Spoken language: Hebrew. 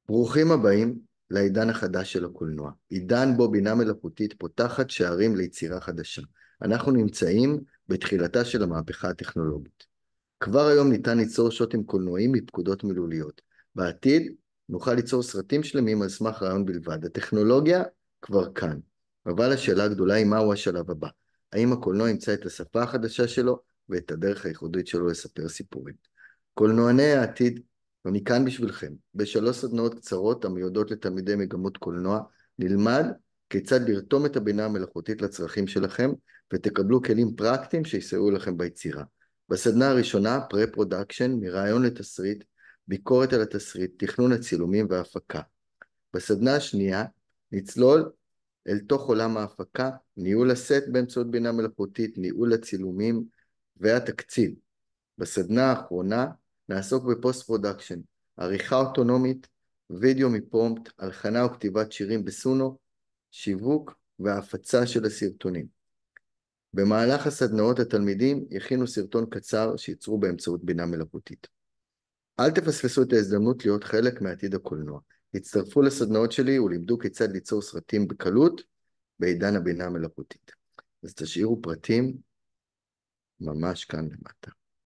ברוכים הבאים לעידן החדש של הקולנוע, עידן בו בינה מלאכותית פותחת שערים ליצירה חדשה. אנחנו נמצאים בתחילתה של המהפכה הטכנולוגית. כבר היום ניתן ליצור שוטים קולנועיים מפקודות מילוליות. בעתיד נוכל ליצור סרטים שלמים על סמך רעיון בלבד. הטכנולוגיה כבר כאן, אבל השאלה הגדולה היא מהו השלב הבא. האם הקולנוע ימצא את השפה החדשה שלו ואת הדרך הייחודית שלו לספר סיפורים? קולנועני העתיד, אני כאן בשבילכם. בשלוש סדנאות קצרות המיועדות לתלמידי מגמות קולנוע, נלמד כיצד לרתום את הבינה המלאכותית לצרכים שלכם, ותקבלו כלים פרקטיים שיסייעו לכם ביצירה. בסדנה הראשונה, פרה-פרודקשן, מרעיון לתסריט, ביקורת על התסריט, תכנון הצילומים וההפקה. בסדנה השנייה, נצלול אל תוך עולם ההפקה, ניהול הסט באמצעות בינה מלאכותית, ניהול הצילומים והתקציב. בסדנה האחרונה נעסוק בפוסט-פרודקשן, עריכה אוטונומית, וידאו מפרומפט, הלחנה וכתיבת שירים בסונו, שיווק והפצה של הסרטונים. במהלך הסדנאות התלמידים יכינו סרטון קצר שייצרו באמצעות בינה מלאכותית. אל תפספסו את ההזדמנות להיות חלק מעתיד הקולנוע. הצטרפו לסדנאות שלי ולמדו כיצד ליצור סרטים בקלות בעידן הבינה המלאכותית. אז תשאירו פרטים ממש כאן למטה.